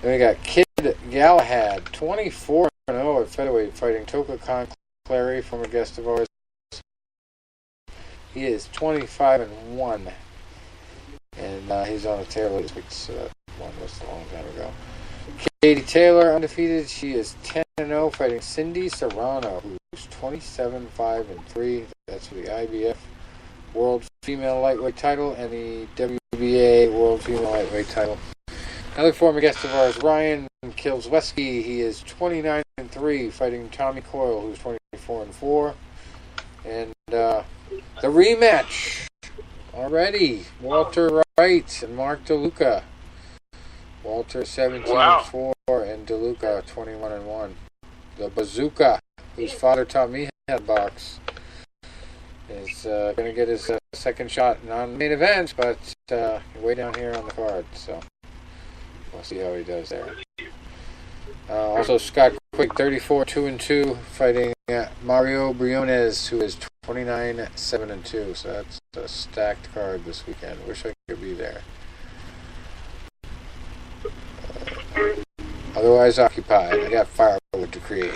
Then we got Kid Galahad, 24-0 at featherweight, fighting Toka Khan Clary, former guest of ours. He is 25-1, and he's on a tear this week, so that one was a long time ago. Katie Taylor, undefeated. She is 10-0, fighting Cindy Serrano, who's 27-5-3. That's for the IBF World Female Lightweight title and the WBA World Female Lightweight title. Another former guest of ours, Ryan Kilsweski. He is 29-3, fighting Tommy Coyle, who's 24-4. And the rematch already, Walter Wright and Mark DeLuca. Walter 17-4 and DeLuca 21-1. the Bazooka, whose father taught me how to box, is going to get his second shot, not in the main event, but way down here on the card. So we'll see how he does there. Also, Scott Quick, 34-2-2, fighting Mario Briones, who is 29-7-2. So that's a stacked card this weekend. Wish I could be there. Otherwise occupied. I got firewood to create.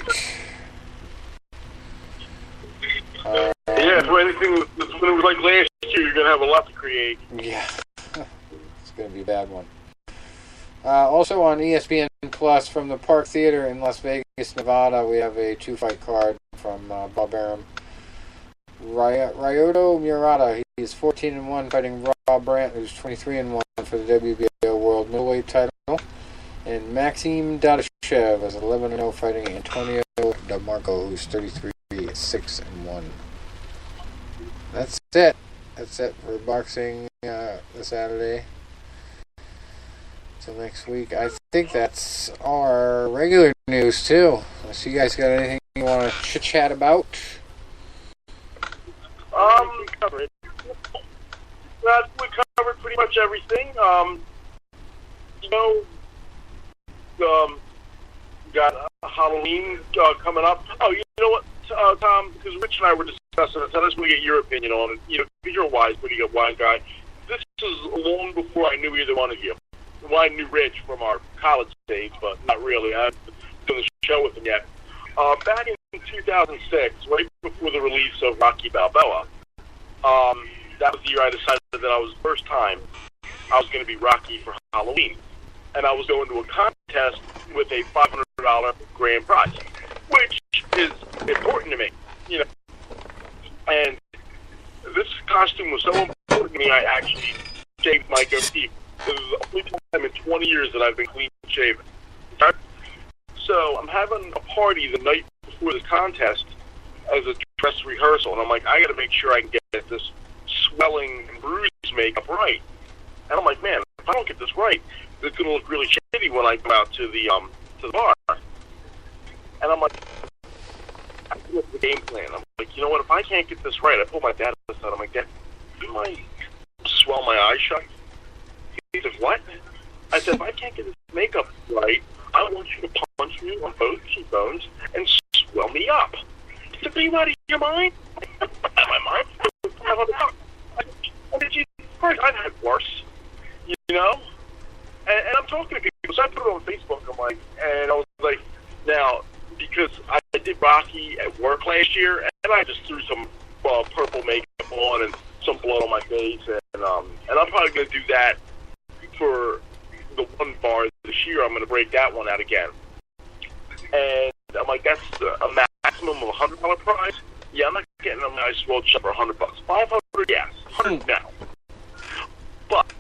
Yeah, for anything that's when it was like last year, you're gonna have a lot to create. Yeah, it's gonna be a bad one. Also on ESPN Plus from the Park Theater in Las Vegas, Nevada, we have a 2-fight card from Bob Arum. Ryoto Murata, he's 14-1, fighting Rob Brandt, who's 23-1 for the WBO World Middleweight title. And Maxim Dadashev is 11-0, fighting Antonio DeMarco, who's 33-6-1. That's it. That's it for boxing this Saturday. Till next week. I think that's our regular news too. Unless you guys got anything you want to chit-chat about? We covered. We covered pretty much everything. Got Halloween coming up. Oh, you know what, Tom? Because Rich and I were discussing it, so I just want to get your opinion on it. You know, because you're a pretty good wise guy. This is long before I knew either one of you. Well, I knew Rich from our college days, but not really. I haven't done the show with him yet. Back in 2006, right before the release of Rocky Balboa, that was the year I decided that I was first time I was going to be Rocky for Halloween. And I was going to a contest with a $500 grand prize, which is important to me, you know. And this costume was so important to me, I actually shaved my goatee. It was the only time in 20 years that I've been clean shaven. Okay? So I'm having a party the night before the contest as a dress rehearsal, and I'm like, I got to make sure I can get this swelling and bruise makeup right. And I'm like, man, if I don't get this right, it's going to look really shitty when I go out to the bar. And I'm like, I look at the game plan. I'm like, you know what? If I can't get this right, I pull my dad aside. I'm like, Dad, do I swell my eyes shut? He says, what? I said, if I can't get this makeup right, I want you to punch me on both cheekbones and swell me up. He said, are you out of your mind? Out of my mind? I said, Jesus Christ, I've had worse. You know? And I'm talking to people, so I put it on Facebook, and I was like, now, because I did Rocky at work last year, and I just threw some purple makeup on and some blood on my face, and I'm probably going to do that for the one bar this year. I'm going to break that one out again. And I'm like, that's a maximum of $100 prize? Yeah, I'm not getting a nice swelled shut for $100. $500, yes. $100 now. But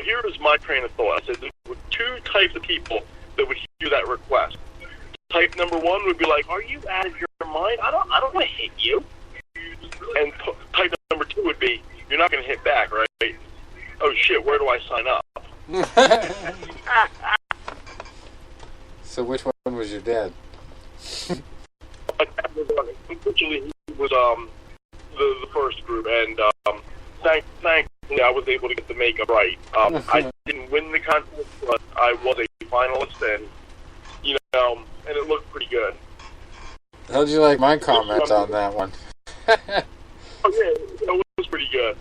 here is my train of thought. I said there were two types of people that would hear that request. Type number one would be like, "Are you out of your mind? I don't want to hit you." And type number two would be, "You're not going to hit back, right? Oh shit, where do I sign up?" So which one was your dad? Unfortunately, he was the first group, and thankfully I was able to get the makeup right. I didn't win the contest, but I was a finalist, and and it looked pretty good. How'd you like my comments on that one? Oh yeah, it was pretty good.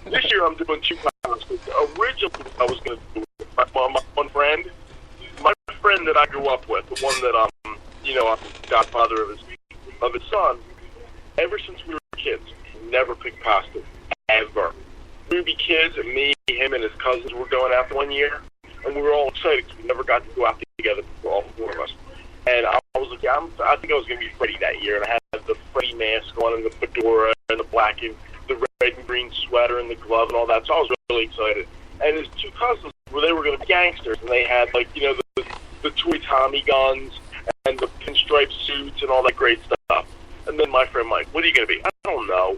This year I'm doing two contests. Originally I was going to do it with my one friend, that I grew up with, the one that I'm the godfather of his son. Ever since we were kids, never picked pasta, ever. We would be kids, and me, him, and his cousins were going out one year, and we were all excited because we never got to go out together before, all four of us. And I was like, I think I was going to be Freddy that year, and I had the Freddy mask on, and the fedora, and the red and green sweater, and the glove, and all that. So I was really excited. And his two cousins, they were going to be gangsters, and they had the toy Tommy guns and the pinstripe suits and all that great stuff. And then my friend Mike, what are you going to be? I don't know.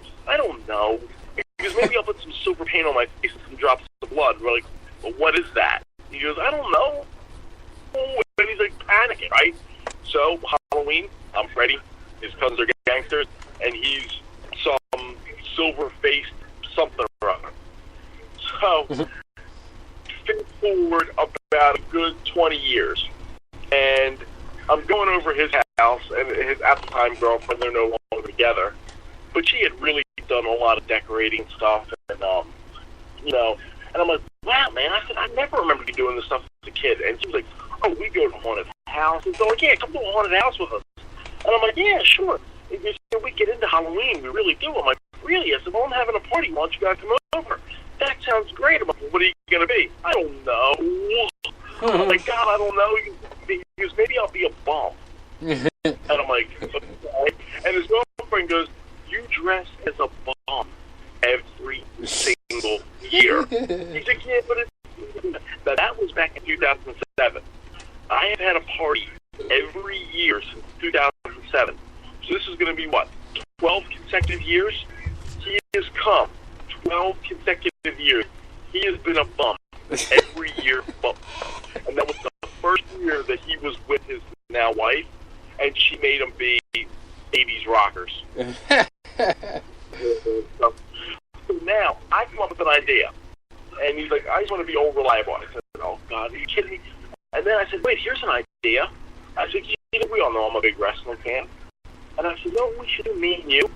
Because maybe I'll put some silver paint on my face and some drops of blood. We're like, well, what is that? He goes, I don't know. And he's like panicking, right? So Halloween. I'm Freddy. His cousins are gangsters, and he's some silver-faced something or other. So, fast forward about a good 20 years, and I'm going over his house, and his at-the-time girlfriend, they're no longer together, but she had really done a lot of decorating stuff, and, you know, and I'm like, wow, man, I said, I never remembered you doing this stuff as a kid, and she was like, oh, we go to haunted houses, so like, yeah, come to a haunted house with us, and I'm like, yeah, sure, and they said, we get into Halloween, we really do. I'm like, really? I said, well, I'm having a party, why don't you guys come over? That sounds great. I'm like, well, what are you going to be? I don't know. Oh my God, I don't know. He goes, maybe I'll be a bum. And I'm like, okay. And his girlfriend goes, you dress as a bum every single year. He's like, yeah, but it's... Now, that was back in 2007. I have had a party every year since 2007. So this is going to be, what, 12 consecutive years? He has come 12 consecutive years. He has been a bum every year. And that was the first year that he was with his now wife, and she made him be 80s rockers. So now, I come up with an idea. And he's like, I just want to be old reliable. I said, oh, God, are you kidding me? And then I said, wait, here's an idea. I said, we all know I'm a big wrestling fan. And I said, no, we should do me and you.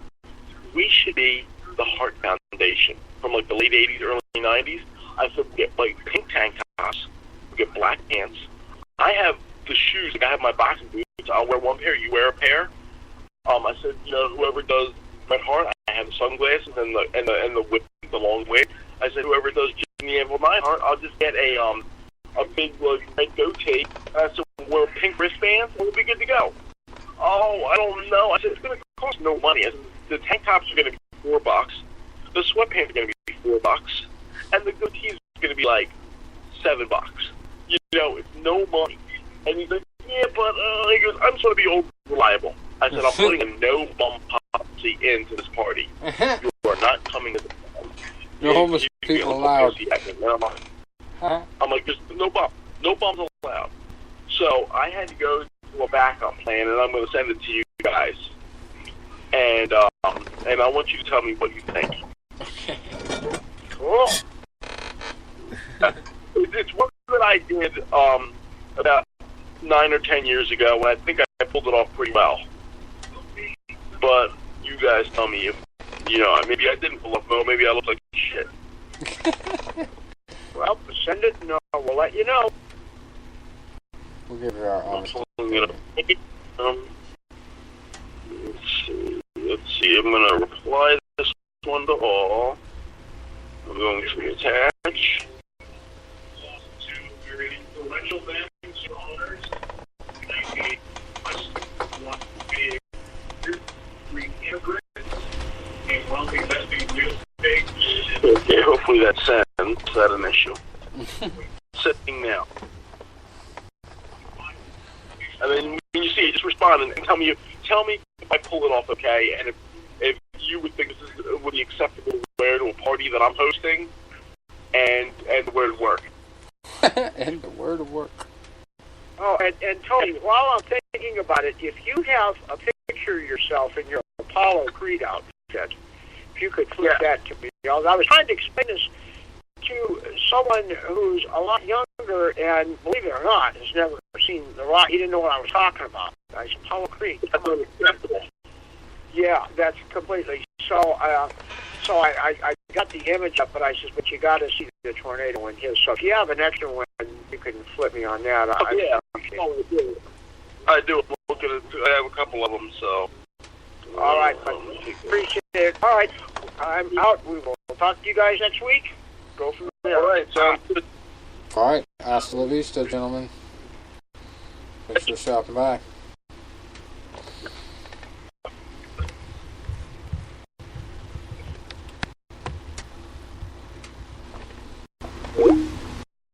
We should be the Heart Foundation from like the late 80s, early 90s. I said, we get like pink tank tops, we get black pants. I have the shoes, like I have my boxing boots. I'll wear one pair, you wear a pair. I said, you know, whoever does Bret Hart, I have the sunglasses and the whip, the long wig. I said, whoever does Jimmy Anvil Neidhart, I'll just get a big red goatee. So we'll wear pink wristbands, and we'll be good to go. Oh, I don't know. I said, it's going to cost no money. I said, the tank tops are going to be $4. The sweatpants are going to be $4. And the goatees are going to be like $7. You know, it's no money. And he's like, yeah, but, he goes, I'm just going to be old reliable. I said, I'm putting a no bum policy into this party. You are not coming to the party. No homeless people allowed. I'm like, there's no bum. No bums allowed. So I had to go to a backup plan, and I'm going to send it to you guys. And I want you to tell me what you think. Okay. Cool. It's one that I did about 9 or 10 years ago, and I think I pulled it off pretty well. But you guys tell me if, you know, maybe I didn't pull off well, maybe I look like shit. Well, send it, and we'll let you know. We'll give you our honest Let's see, I'm going to reply this one to all. I'm going to attach. To your influential bands, owners, Okay, hopefully that sends that initial. Sitting now. And then when you see it, just respond and tell me if I pull it off okay, and if you would think this would be acceptable wear to a party that I'm hosting, and the word work. And the word of work. Oh, and Tony, while I'm thinking about it, if you have a picture of yourself in your Apollo Creed outfit, if you could flip that to me. I was trying to explain this to someone who's a lot younger, and believe it or not, has never seen The Rock. He didn't know what I was talking about. I said, Apollo Creed. That's unacceptable. Yeah, that's completely. So I got the image up, but I said, but you got to see the tornado in his. So if you have an extra one, you can flip me on that. Yeah. I do. Look at it. I have a couple of them, so. All right. Appreciate it. All right. I'm out. We will talk to you guys next week. Go from there. All right. Sounds good. All right. Hasta la vista, gentlemen. Thanks for stopping by.